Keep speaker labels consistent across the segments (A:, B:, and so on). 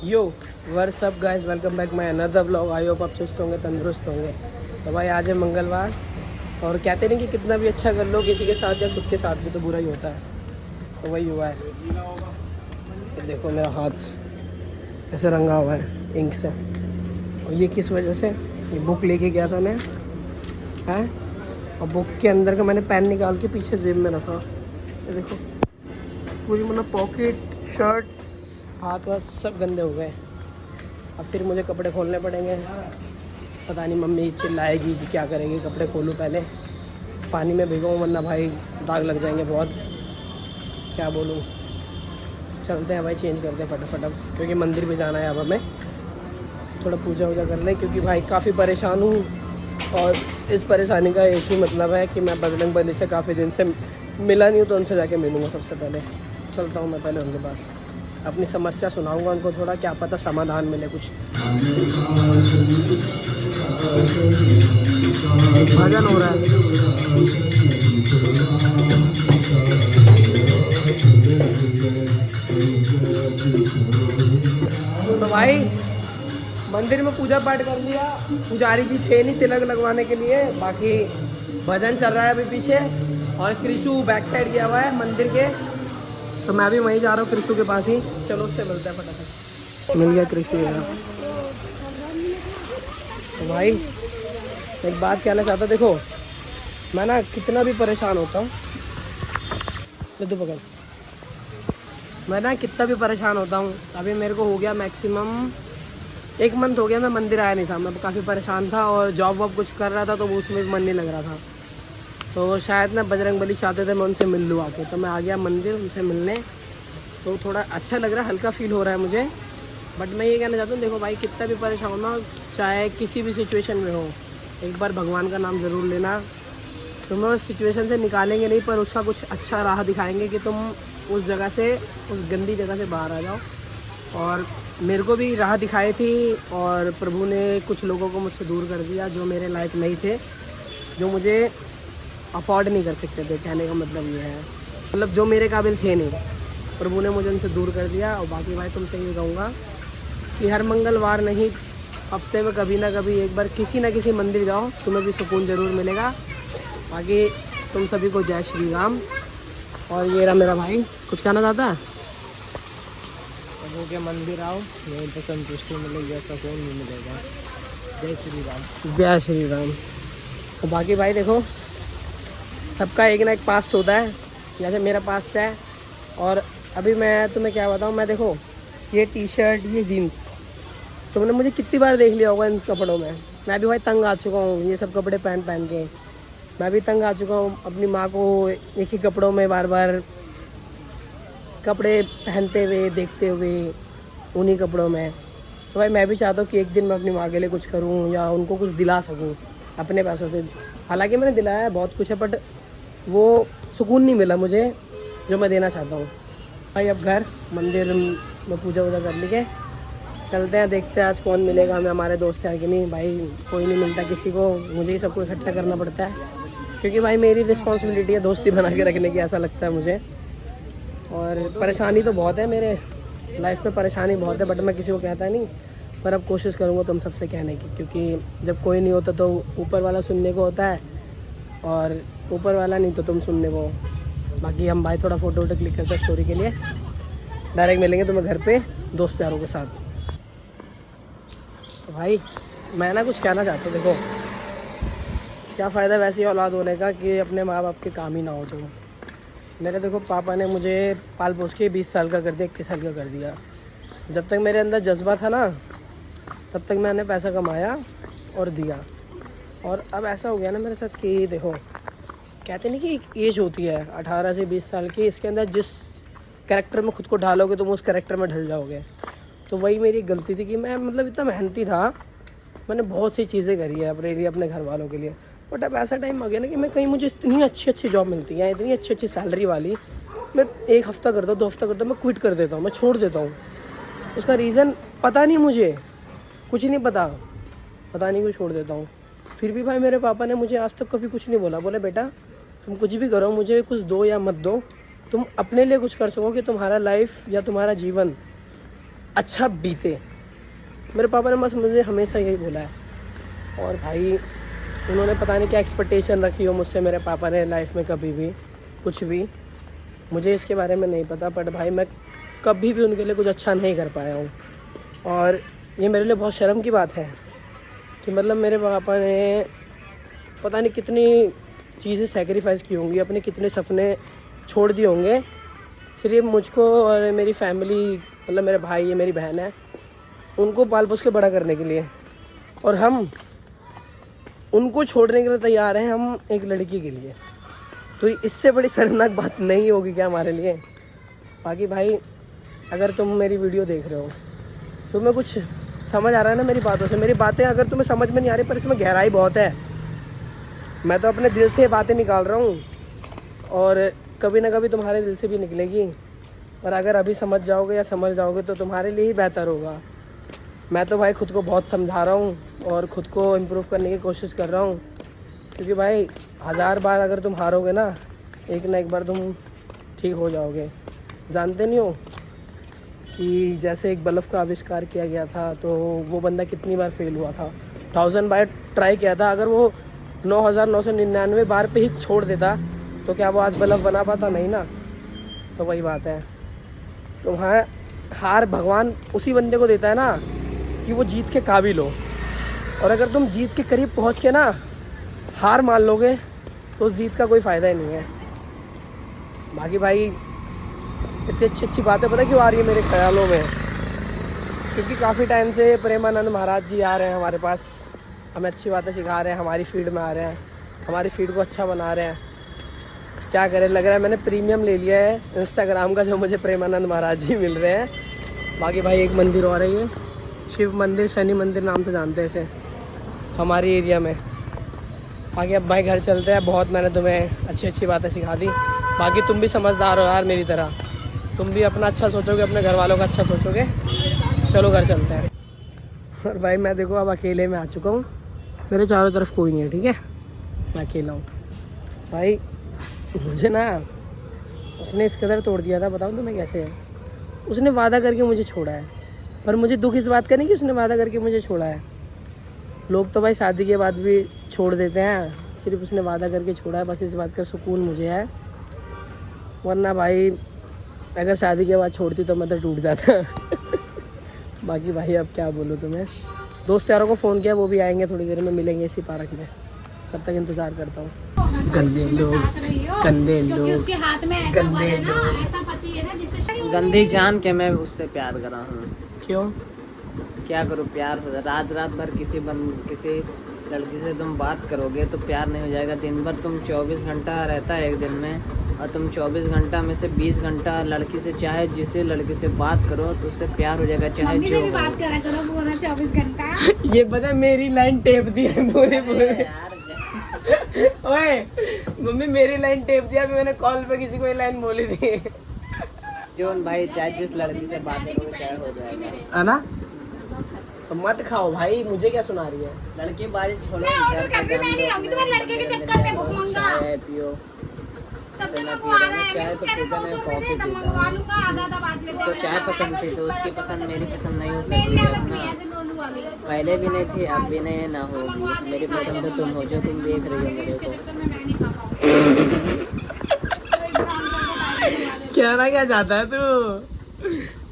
A: Yo what's up guys, welcome back my another vlog. I hope आप चुस्त होंगे, तंदुरुस्त होंगे। तो भाई आज है मंगलवार और कहते नहीं कि कितना भी अच्छा कर लो किसी के साथ या खुद के साथ भी तो बुरा ही होता है। तो वही हुआ है। तो देखो मेरा हाथ ऐसे रंगा हुआ है इंक से, और ये किस वजह से? ये बुक लेके गया था मैं, है, और बुक के अंदर का मैंने पेन निकाल के पीछे जेब में रखा। ये देखो पूरी मतलब पॉकेट, शर्ट, हाथ वाथ सब गंदे हो गए। अब फिर मुझे कपड़े खोलने पड़ेंगे। पता नहीं मम्मी चिल्लाएगी कि क्या करेगी। कपड़े खोलूँ पहले, पानी में भिगो, वरना भाई दाग लग जाएंगे बहुत। क्या बोलूँ, चलते हैं भाई, चेंज करते हैं फटाफट अब, क्योंकि मंदिर भी जाना है अब हमें। थोड़ा पूजा वूजा कर लें, क्योंकि भाई काफ़ी परेशान हूँ। और इस परेशानी का एक ही मतलब है कि मैं बजरंग बली से काफ़ी दिन से मिला नहीं हूँ, तो उनसे जाके मिलूँगा सबसे पहले। चलता हूँ मैं पहले उनके पास, अपनी समस्या सुनाऊंगा उनको, थोड़ा क्या पता समाधान मिले कुछ। भजन हो रहा है। तो भाई मंदिर में पूजा पाठ कर लिया, पुजारी जी थे नहीं तिलक लगवाने के लिए, बाकी भजन चल रहा है अभी पीछे। और कृषु बैक साइड गया हुआ है मंदिर के, तो मैं भी वहीं जा रहा हूँ कृषु के पास ही। चलो उससे मिलता है फटाफट। मिल गया कृषु यार। तो भाई एक बात कहना चाहता, देखो मैं ना कितना भी परेशान होता हूँ, तो पकड़, मैं ना कितना भी परेशान होता हूँ। अभी मेरे को हो गया मैक्सिमम 1 मंथ हो गया मैं मंदिर आया नहीं था। मैं काफ़ी परेशान था और जॉब वॉब कुछ कर रहा था, तो वो उसमें भी मन नहीं लग रहा था। तो शायद ना बजरंग बली चाहते थे मैं उनसे मिल लूँ आके, तो मैं आ गया मंदिर उनसे मिलने। तो थोड़ा अच्छा लग रहा है, हल्का फील हो रहा है मुझे। बट मैं ये कहना चाहता हूँ, देखो भाई कितना भी परेशान होना, चाहे किसी भी सिचुएशन में हो, एक बार भगवान का नाम ज़रूर लेना। तुम्हें उस सिचुएशन से निकालेंगे नहीं, पर उसका कुछ अच्छा राह दिखाएंगे कि तुम उस जगह से, उस गंदी जगह से बाहर आ जाओ। और मेरे को भी राह दिखाई थी, और प्रभु ने कुछ लोगों को मुझसे दूर कर दिया जो मेरे लायक नहीं थे, जो मुझे अफोर्ड नहीं कर सकते थे। कहने का मतलब ये है, मतलब जो मेरे काबिल थे नहीं, प्रभु ने मुझे उनसे दूर कर दिया। और बाकी भाई तुमसे ये कहूँगा कि हर मंगलवार नहीं, हफ्ते में कभी ना कभी एक बार किसी ना किसी मंदिर जाओ, तुम्हें भी सुकून ज़रूर मिलेगा। बाकी तुम सभी को जय श्री राम। और ये रहा मेरा भाई, कुछ कहना चाहता है?
B: प्रभु के मंदिर आओ, यहीं पे संतुष्टि मिलेगी, सुकून भी मिलेगा। जय श्री राम।
A: जय श्री राम। तो बाकी भाई देखो, सबका एक ना एक पास्ट होता है, जैसे मेरा पास्ट है। और अभी मैं तुम्हें क्या बताऊँ, मैं देखो ये टी शर्ट, ये जीन्स, तुमने मुझे कितनी बार देख लिया होगा इन कपड़ों में। मैं भी भाई तंग आ चुका हूँ ये सब कपड़े पहन पहन के। मैं भी तंग आ चुका हूँ अपनी माँ को एक ही कपड़ों में बार बार कपड़े पहनते हुए देखते हुए, उन्हीं कपड़ों में। तो भाई मैं भी चाहता हूँ कि एक दिन मैं अपनी माँ के लिए कुछ करूँ या उनको कुछ दिला सकूँ अपने पैसों से। हालांकि मैंने दिलाया है, बहुत कुछ है, बट वो सुकून नहीं मिला मुझे जो मैं देना चाहता हूँ। भाई अब घर मंदिर में पूजा वूजा कर ली के चलते हैं, देखते हैं आज कौन मिलेगा हमें, हमारे दोस्त हैं कि नहीं। भाई कोई नहीं मिलता किसी को, मुझे ही सबको इकट्ठा करना पड़ता है, क्योंकि भाई मेरी रिस्पॉन्सिबिलिटी है दोस्ती बना के रखने की, ऐसा लगता है मुझे। और परेशानी तो बहुत है, मेरे लाइफ में परेशानी बहुत है, बट मैं किसी को कहता नहीं। पर अब कोशिश करूँगा तुम सबसे कहने की, क्योंकि जब कोई नहीं होता तो ऊपर वाला सुनने को होता है, और ऊपर वाला नहीं तो तुम सुनने को। बाकी हम भाई थोड़ा फ़ोटो वोटो क्लिक करते हैं स्टोरी के लिए, डायरेक्ट मिलेंगे तुम्हें घर पे दोस्त यारों के साथ। तो भाई मैं ना कुछ कहना चाहता हूँ, देखो क्या फ़ायदा वैसी औलाद होने का कि अपने माँ बाप के काम ही ना हो। तो मेरे देखो पापा ने मुझे पाल पोस के 20 साल का कर दिया, 21 साल का कर दिया। जब तक मेरे अंदर जज्बा था ना, तब तक मैंने पैसा कमाया और दिया। और अब ऐसा हो गया ना मेरे साथ कि देखो, कहते नहीं कि एक एज होती है 18 से 20 साल की, इसके अंदर जिस कैरेक्टर में खुद को ढालोगे तुम उस कैरेक्टर में ढल जाओगे। तो वही मेरी गलती थी कि मैं मतलब इतना मेहनती था, मैंने बहुत सी चीज़ें करी है अपने लिए, अपने घर वालों के लिए। बट अब ऐसा टाइम आ गया ना कि मैं कहीं, मुझे इतनी अच्छी अच्छी जॉब मिलती है, इतनी अच्छी अच्छी सैलरी वाली, मैं 1 हफ़्ता करता हूँ, 2 हफ्ता करता हूँ, मैं क्विट कर देता हूँ, मैं छोड़ देता हूँ। उसका रीज़न पता नहीं मुझे, कुछ नहीं पता नहीं क्यों छोड़ देता हूँ। फिर भी भाई मेरे पापा ने मुझे आज तक कभी कुछ नहीं बोला। बोले बेटा तुम कुछ भी करो, मुझे कुछ दो या मत दो, तुम अपने लिए कुछ कर सको कि तुम्हारा लाइफ या तुम्हारा जीवन अच्छा बीते। मेरे पापा ने बस मुझे हमेशा यही बोला है। और भाई उन्होंने पता नहीं क्या एक्सपेक्टेशन रखी हो मुझसे मेरे पापा ने लाइफ में, कभी भी कुछ भी मुझे इसके बारे में नहीं पता, बट भाई मैं कभी भी उनके लिए कुछ अच्छा नहीं कर पाया हूँ। और ये मेरे लिए बहुत शर्म की बात है कि मतलब मेरे पापा ने पता नहीं कितनी चीज़ें सैक्रिफाइस की होंगी, अपने कितने सपने छोड़ दिए होंगे सिर्फ मुझको और मेरी फैमिली, मतलब मेरे भाई है, मेरी बहन है, उनको पाल पोस के बड़ा करने के लिए। और हम उनको छोड़ने के लिए तैयार हैं, हम एक लड़की के लिए। तो इससे बड़ी शर्मनाक बात नहीं होगी क्या हमारे लिए। बाकी भाई अगर तुम मेरी वीडियो देख रहे हो, तुम्हें कुछ समझ आ रहा है ना मेरी बातों से, मेरी बातें अगर तुम्हें समझ में नहीं आ रही पर इसमें गहराई बहुत है। मैं तो अपने दिल से बातें निकाल रहा हूँ और कभी ना कभी तुम्हारे दिल से भी निकलेगी। और अगर अभी समझ जाओगे या समझ जाओगे तो तुम्हारे लिए ही बेहतर होगा। मैं तो भाई खुद को बहुत समझा रहा हूँ और ख़ुद को इम्प्रूव करने की कोशिश कर रहा हूँ, क्योंकि भाई 1000 बार अगर तुम हारोगे ना, एक ना एक बार तुम ठीक हो जाओगे। जानते नहीं हो कि जैसे एक बल्ब का आविष्कार किया गया था तो वो बंदा कितनी बार फेल हुआ था, 1000 बार ट्राई किया था। अगर वो 9999 बार पे ही छोड़ देता तो क्या वो आज बल्ब बना पाता? नहीं ना। तो वही बात है, तो वहाँ हार भगवान उसी बंदे को देता है ना कि वो जीत के काबिल हो। और अगर तुम जीत के करीब पहुँच के ना हार मान लोगे तो उस जीत का कोई फ़ायदा ही नहीं है। बाकी भाई इतनी अच्छी अच्छी बातें पता क्यों आ रही है मेरे ख्यालों में, क्योंकि काफ़ी टाइम से प्रेमानंद महाराज जी आ रहे हैं हमारे पास, हमें अच्छी बातें सिखा रहे हैं, हमारी फील्ड में आ रहे हैं, हमारी फील्ड को अच्छा बना रहे हैं। क्या करें, लग रहा है मैंने प्रीमियम ले लिया है इंस्टाग्राम का, जो मुझे प्रेमानंद महाराज जी मिल रहे हैं। बाकी भाई एक मंदिर और है, ये शिव मंदिर, शनि मंदिर नाम से जानते हैं इसे हमारी एरिया में। बाकी अब भाई घर चलते हैं, बहुत मैंने तुम्हें अच्छी अच्छी बातें सिखा दी। बाकी तुम भी समझदार हो यार मेरी तरह, तुम भी अपना अच्छा सोचोगे, अपने घर वालों का अच्छा सोचोगे। चलो घर चलते हैं। और भाई मैं देखो अब अकेले में आ चुका हूँ, मेरे चारों तरफ कोई नहीं है, ठीक है, मैं अकेला हूँ। भाई मुझे ना उसने इस कदर तोड़ दिया था, बताऊँ तुम्हें कैसे है। उसने वादा करके मुझे छोड़ा है, पर मुझे दुख इस बात का नहीं कि उसने वादा करके मुझे छोड़ा है। लोग तो भाई शादी के बाद भी छोड़ देते हैं, सिर्फ उसने वादा करके छोड़ा है, बस इस बात का सुकून मुझे है। वरना भाई अगर शादी के बाद छोड़ती तो मैं तो टूट जाता। बाकी भाई अब क्या बोलूँ तुम्हें, दोस्त यारों को फ़ोन किया, वो भी आएंगे थोड़ी देर में, मिलेंगे इसी पार्क में, तब तक इंतज़ार करता हूँ। गंदे लोग, गंदे लोग, गंदे लोग।
B: गंदी जान के मैं उससे प्यार करा हूँ।
A: क्यों?
B: क्या करूँ, प्यार रात रात भर किसी लड़की से तुम बात करोगे तो प्यार नहीं हो जाएगा। दिन भर तुम 24 घंटा रहता है एक दिन में, और तुम 24 घंटा में से 20 घंटा लड़की से, चाहे जिसे लड़की से बात करो तो उससे प्यार हो जाएगा, चाहे जो भी बात करा करो पूरा 24 घंटा।
A: ये पता है मेरी लाइन टेप दी है पूरे पूरे। ओए मम्मी मेरी लाइन टेप दिया, अभी मैंने कॉल पे किसी को ये लाइन बोली थी।
B: जोन भाई चाहे जिस लड़की से बात करोगे चाहे हो जाएगा,
A: है ना। तो मत खाओ भाई, मुझे क्या सुना रही है।
B: लड़की बाजी छोड़ो,
C: लड़के के चक्कर में
B: चाय पियो, चाय तो पीता नहीं, कॉफी पीता हूँ। उसको चाय पसंद थी तो उसकी पसंद मेरी पसंद नहीं हो सकती है ना, पहले भी नहीं थी, अब भी नहीं, ना होगी। मेरी पसंद तो तुम हो, जो तुम देख रही हो मेरे को।
A: कहना क्या चाहता है तू?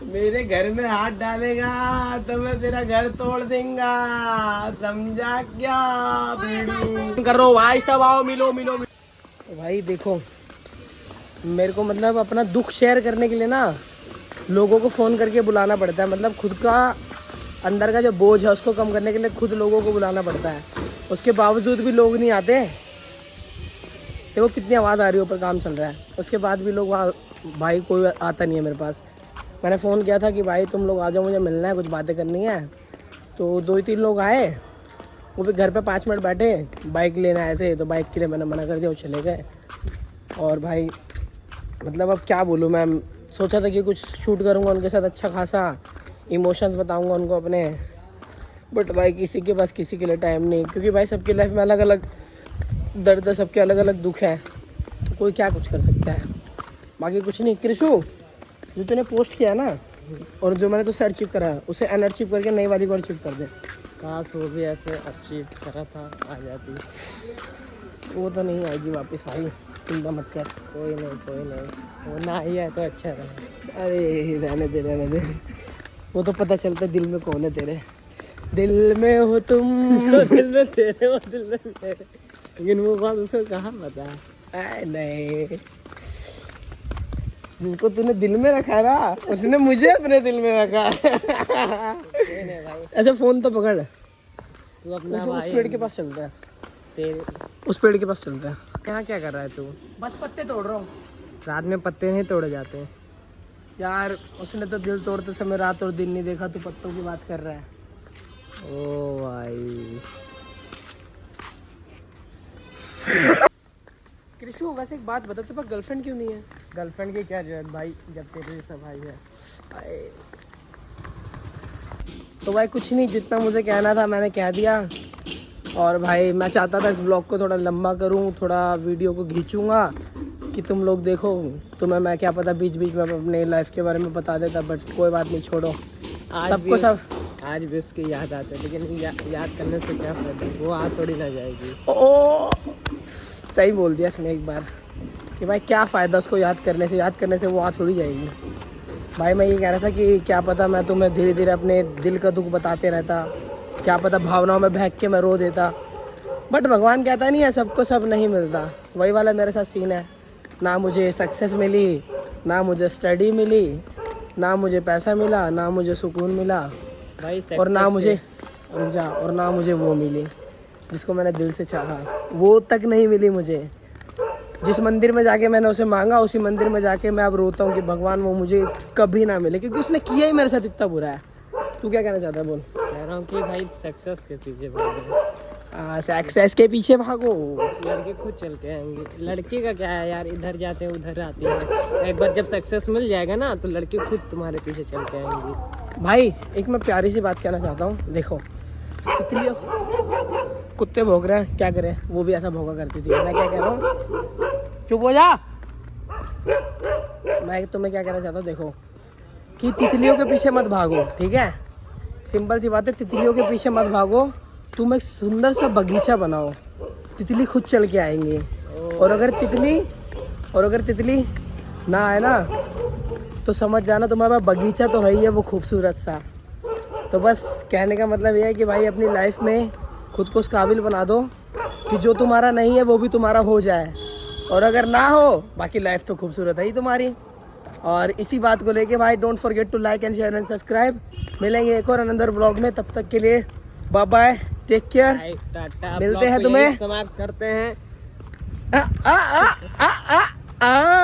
A: मेरे घर में हाथ डालेगा तो मैं तेरा घर तोड़ देंगा, समझा क्या? करो भाई सब, आओ मिलो मिलो मिलो। तो भाई देखो मेरे को मतलब अपना दुख शेयर करने के लिए ना लोगों को फ़ोन करके बुलाना पड़ता है, मतलब खुद का अंदर का जो बोझ है उसको कम करने के लिए खुद लोगों को बुलाना पड़ता है। उसके बावजूद भी लोग नहीं आते। देखो कितनी आवाज़ आ रही है, ऊपर काम चल रहा है, उसके बाद भी लोग वहाँ, भाई कोई आता नहीं है मेरे पास। मैंने फ़ोन किया था कि भाई तुम लोग आ जाओ, मुझे मिलना है, कुछ बातें करनी है। तो 2-3 लोग आए, वो भी घर पे 5 मिनट बैठे, बाइक लेने आए थे, तो बाइक के लिए मैंने मना कर दिया, वो चले गए। और भाई मतलब अब क्या बोलूँ, मैं सोचा था कि कुछ शूट करूँगा उनके साथ, अच्छा खासा इमोशंस बताऊँगा उनको अपने, बट भाई किसी के पास किसी के लिए टाइम नहीं, क्योंकि भाई सबकी लाइफ में अलग अलग दर्द है, सबके अलग अलग दुख है, तो कोई क्या कुछ कर सकता है। बाकी कुछ नहीं। कृषु जो तूने पोस्ट किया ना, और जो मैंने तो से अचीव करा है उसे अनअचीव करके नई वाली को अचीव कर दे।
B: काश वो भी ऐसे अचीव करा था, आ जाती।
A: वो तो नहीं आएगी वापस भाई, चिंता मत कर।
B: कोई नहीं, वो ना ही है तो अच्छा रहा।
A: अरे रहने दे। वो तो पता चलता है दिल में कौन है तेरे। दिल में हो तुम,
B: जो दिल में तेरे वो दिल में मेरे, लेकिन वो बात उसको कहाँ पता।
A: नहीं, जिनको तूने दिल में रखा ना उसने मुझे अपने दिल में रखा।
B: नहीं भाई,
A: ऐसे फोन तो पकड़,
B: तू अपना
A: तो उस
B: भाई
A: पेड़ के पास चलता है,
B: तेरे
A: उस पेड़ के पास चलता है।
B: यहाँ क्या कर रहा है तू?
A: बस पत्ते तोड़ रहा हूँ
B: रात में पत्ते नहीं तोड़े जाते हैं।
A: यार। उसने तो दिल तोड़ते समय रात और दिन नहीं देखा, तू पत्तों की बात कर रहा है।
B: ओ भाई
A: कृषु वैसे एक बात बता, तेरे पास गर्लफ्रेंड क्यों नहीं है?
B: गर्लफ्रेंड की क्या जरूरत भाई, जब तेरे जैसा भाई है।
A: आए। तो भाई कुछ नहीं, जितना मुझे कहना था मैंने कह दिया। और भाई मैं चाहता था इस ब्लॉग को थोड़ा लंबा करूं, थोड़ा वीडियो को खींचूंगा कि तुम लोग देखो। तुम्हें मैं क्या पता बीच बीच में अपने लाइफ के बारे में बता देता, बट कोई बात नहीं, छोड़ो। सबको
B: आज भी उसकी याद आती है, लेकिन याद करने से क्या फायदा, वो आ थोड़ी ना जाएगी।
A: ओ सही बोल दिया इसने एक बार कि भाई क्या फ़ायदा उसको याद करने से वो आ थोड़ी जाएगी। भाई मैं ये कह रहा था कि क्या पता मैं तुम्हें धीरे धीरे अपने दिल का दुख बताते रहता, क्या पता भावनाओं में बहक के मैं रो देता। बट भगवान कहता नहीं है सबको सब नहीं मिलता, वही वाला मेरे साथ सीन है। ना मुझे सक्सेस मिली, ना मुझे स्टडी मिली, ना मुझे पैसा मिला, ना मुझे सुकून मिला,
B: भाई
A: और ना मुझे और ना मुझे वो मिली जिसको मैंने दिल से चाहा, वो तक नहीं मिली मुझे। जिस मंदिर में जाके मैंने उसे मांगा, उसी मंदिर में जाके मैं अब रोता हूँ कि भगवान वो मुझे कभी ना मिले, क्योंकि उसने किया ही मेरे साथ इतना बुरा है। तू क्या कहना चाहता है बोल?
B: कह रहा हूँ कि भाई सक्सेस के पीछे भागो,
A: सक्सेस के पीछे भागो।
B: लड़के खुद चल के आएंगे। लड़की का क्या है यार, इधर जाते हैं उधर आती है। एक बार जब सक्सेस मिल जाएगा ना तो लड़के खुद तुम्हारे पीछे चल के आएंगी।
A: भाई एक मैं प्यारी सी बात कहना चाहता हूँ, देखो तितलियों, कुत्ते भौंक रहे हैं, क्या करें, वो भी ऐसा भौंका करती थी। मैं क्या कह रहा हूँ, चुप हो जा। मैं तुम्हें क्या कहना चाहता हूँ, देखो कि तितलियों के पीछे मत भागो, ठीक है? सिंपल सी बात है, तितलियों के पीछे मत भागो, तुम एक सुंदर सा बगीचा बनाओ, तितली खुद चल के आएंगी। और अगर तितली ना आए ना तो समझ जाना तुम्हारा बगीचा तो है ही है वो खूबसूरत सा। तो बस कहने का मतलब ये है कि भाई अपनी लाइफ में खुद को उस काबिल बना दो कि जो तुम्हारा नहीं है वो भी तुम्हारा हो जाए, और अगर ना हो बाकी लाइफ तो खूबसूरत है ही तुम्हारी। और इसी बात को लेके भाई don't forget to like and share and subscribe. मिलेंगे एक और अनदर ब्लॉग में, तब तक के लिए bye bye, take care,
B: tata.
A: मिलते हैं तुम्हें,
B: समाप्त करते हैं।
A: आ, आ, आ, आ, आ, आ।